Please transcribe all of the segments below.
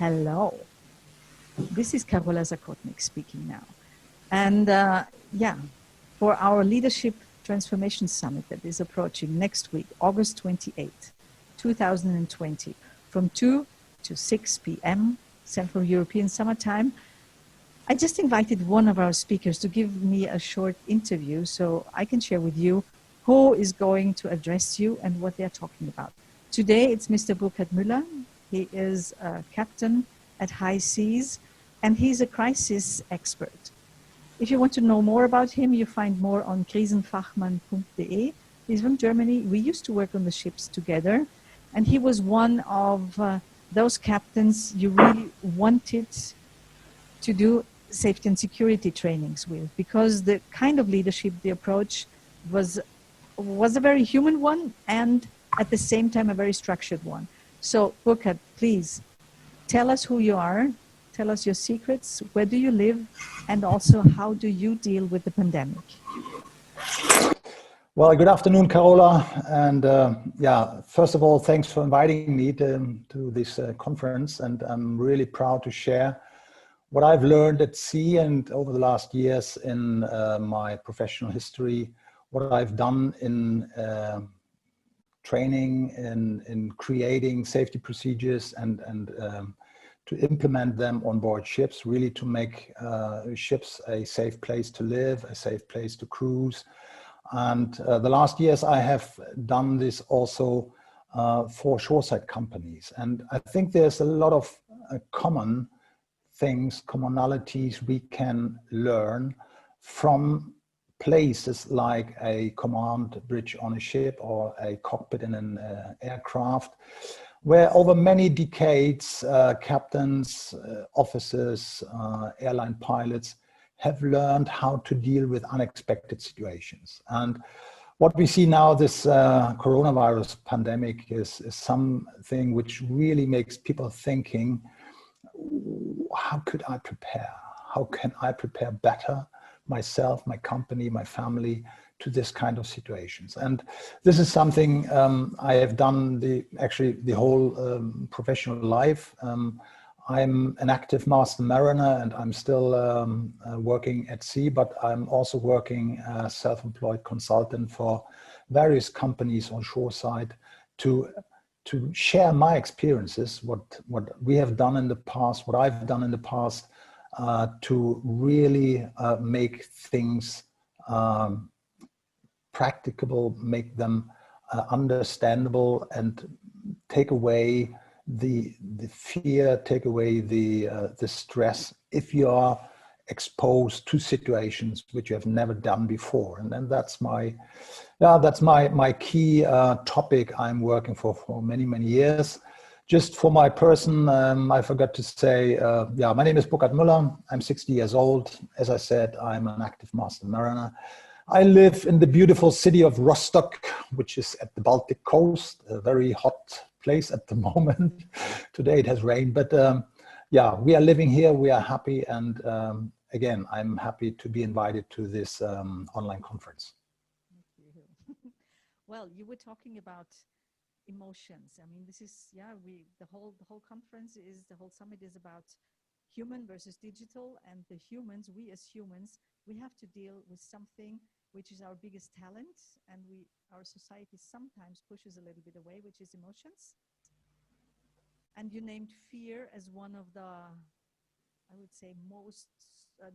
Hello, this is Karola Sakotnik speaking now. And yeah, for our Leadership Transformation Summit that is approaching next week, August 28th, 2020, from 2 to 6 p.m. Central European Summertime, I just invited one of our speakers to give me a short interview so I can share with you who is going to address you and what they're talking about. Today, it's Mr. Burkhard Müller. He is a captain at high seas, and he's a crisis expert. If you want to know more about him, you find more on krisenfachmann.de. He's from Germany. We used to work on the ships together, and he was one of those captains you really wanted to do safety and security trainings with, because the kind of leadership, the approach was a very human one, and at the same time a very structured one. So Burkhard, please tell us who you are, tell us your secrets, where do you live, and also how do you deal with the pandemic? Well, good afternoon, Karola. And yeah, first of all, thanks for inviting me to this conference. And I'm really proud to share what I've learned at sea and over the last years in my professional history, what I've done in training, in creating safety procedures and to implement them on board ships, really to make ships a safe place to live, a safe place to cruise. And the last years I have done this also for shoreside companies. And I think there's a lot of common things, commonalities we can learn from places like a command bridge on a ship or a cockpit in an aircraft, where over many decades, captains, officers, airline pilots have learned how to deal with unexpected situations. And what we see now, this coronavirus pandemic is something which really makes people thinking, how could I prepare? How can I prepare better myself, my company, my family to this kind of situations? And this is something I have done actually the whole professional life. I'm an active master mariner and I'm still working at sea, but I'm also working as self-employed consultant for various companies on shoreside to share my experiences, what we have done in the past, what I've done in the past, to really make things practicable, make them understandable, and take away the fear, take away the stress if you are exposed to situations which you have never done before. And then that's my key topic I'm working for many years. Just for my person, I forgot to say, yeah, my name is Burkhard Müller. I'm 60 years old. As I said, I'm an active master mariner. I live in the beautiful city of Rostock, which is at the Baltic coast, a very hot place at the moment. Today it has rained, but yeah, we are living here, we are happy. And again, I'm happy to be invited to this online conference. Thank you. Well, you were talking about emotions. I mean, this is, yeah, the whole conference is, the whole summit is about human versus digital, and the humans, we as humans, we have to deal with something which is our biggest talent, and our society sometimes pushes a little bit away, which is emotions. And you named fear as one of the, I would say,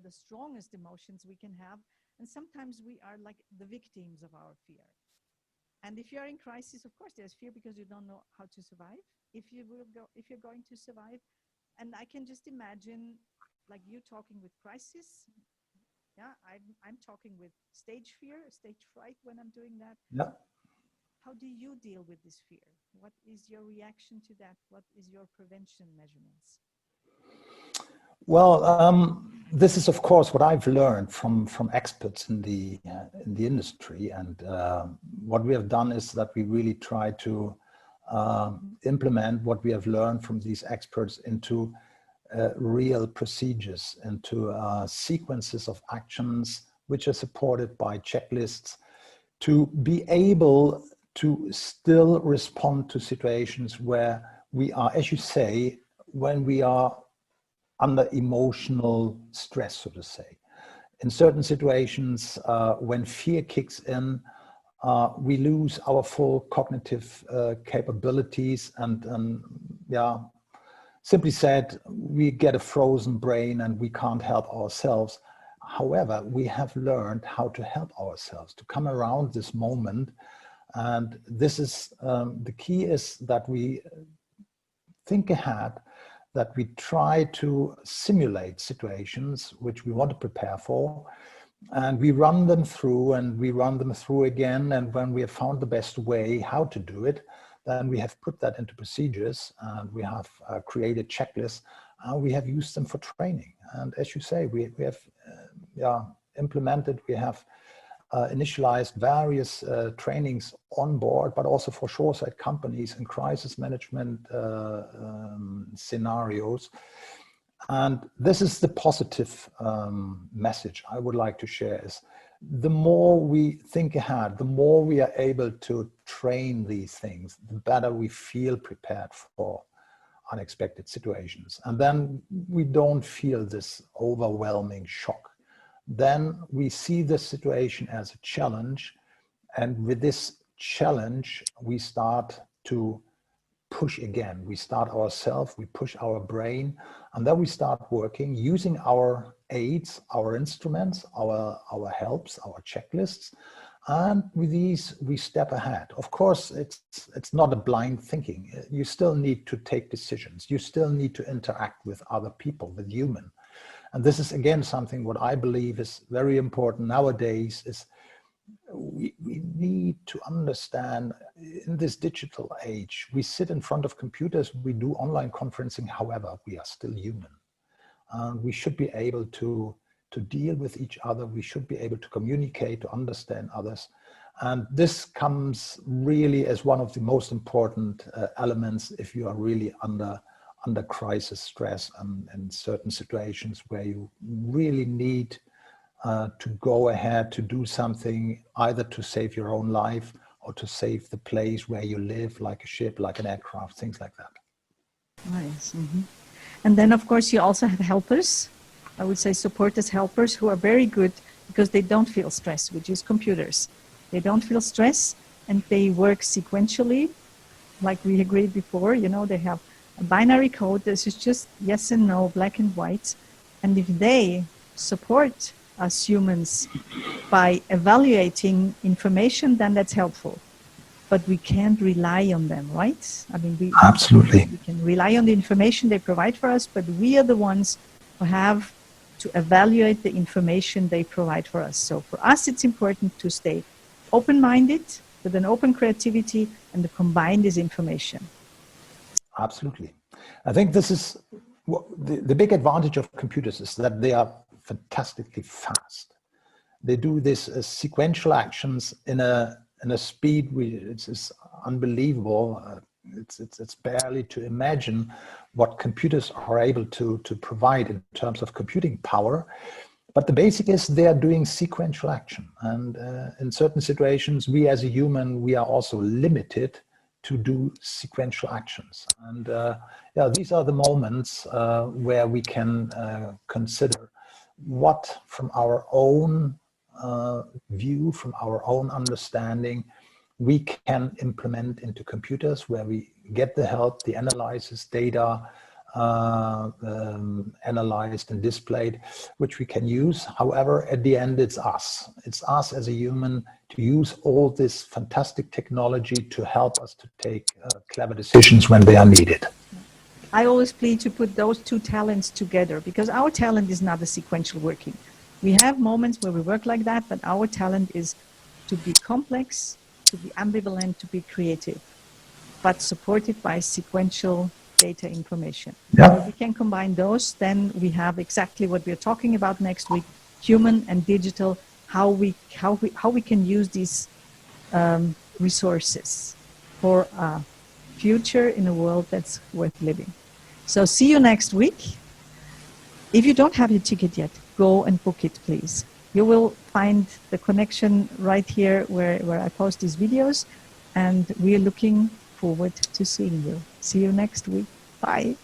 the strongest emotions we can have. And sometimes we are like the victims of our fear. And if you're in crisis, of course, there's fear because you don't know how to survive, if you're going to survive. And I can just imagine, like, you talking with crisis. Yeah, I'm talking with stage fear, stage fright when I'm doing that. Yeah. How do you deal with this fear? What is your reaction to that? What is your prevention measurements? Well, this is, of course, what I've learned from experts in the industry, and what we have done is that we really try to implement what we have learned from these experts into real procedures, into sequences of actions which are supported by checklists to be able to still respond to situations where we are, as you say, when we are under emotional stress, so to say. In certain situations, when fear kicks in, we lose our full cognitive capabilities, and yeah, simply said, we get a frozen brain and we can't help ourselves. However, we have learned how to help ourselves, to come around this moment. And this is, the key is that we think ahead, that we try to simulate situations which we want to prepare for, and we run them through and we run them through again. And when we have found the best way how to do it, then we have put that into procedures, and we have created checklists, and we have used them for training. And as you say, we have implemented, we have initialized various trainings on board, but also for shoreside companies in crisis management scenarios. And this is the positive message I would like to share is, the more we think ahead, the more we are able to train these things, the better we feel prepared for unexpected situations. And then we don't feel this overwhelming shock. Then we see the situation as a challenge. And with this challenge, we start to push again. We start ourselves, we push our brain, and then we start working using our aids, our instruments, our helps, our checklists. And with these, we step ahead. Of course, it's not a blind thinking. You still need to take decisions. You still need to interact with other people, with human. And this is, again, something what I believe is very important nowadays is we need to understand in this digital age, we sit in front of computers, we do online conferencing, however, we are still human. We should be able to deal with each other. We should be able to communicate, to understand others. And this comes really as one of the most important elements if you are really under crisis stress and certain situations where you really need to go ahead to do something, either to save your own life or to save the place where you live, like a ship, like an aircraft, things like that. Nice. Mm-hmm. And then, of course, you also have helpers. I would say supporters, helpers who are very good because they don't feel stress, which is computers. They don't feel stress and they work sequentially, like we agreed before. You know, they have a binary code. This is just yes and no, black and white. And if they support us humans by evaluating information, then that's helpful. But we can't rely on them, right? I mean, Absolutely. We can rely on the information they provide for us, but we are the ones who have to evaluate the information they provide for us. So for us, it's important to stay open-minded with an open creativity and to combine this information. Absolutely. I think this is the big advantage of computers is that they are fantastically fast. They do this sequential actions in a speed which is unbelievable. It's barely to imagine what computers are able to provide in terms of computing power. But the basic is they are doing sequential action. And in certain situations, we as a human, we are also limited to do sequential actions. And yeah, these are the moments where we can consider what from our own view, from our own understanding, we can implement into computers where we get the help, the analysis, data analyzed and displayed, which we can use. However, at the end, it's us. It's us as a human to use all this fantastic technology to help us to take clever decisions when they are needed. I always plead to put those two talents together because our talent is not a sequential working. We have moments where we work like that, but our talent is to be complex, to be ambivalent, to be creative, but supported by sequential data information. Yeah. So if we can combine those, then we have exactly what we're talking about next week, human and digital, how we can use these resources for a future in a world that's worth living. So see you next week. If you don't have your ticket yet, go and book it, please. You will find the connection right here where I post these videos, and we are looking forward to seeing you. See you next week. Bye.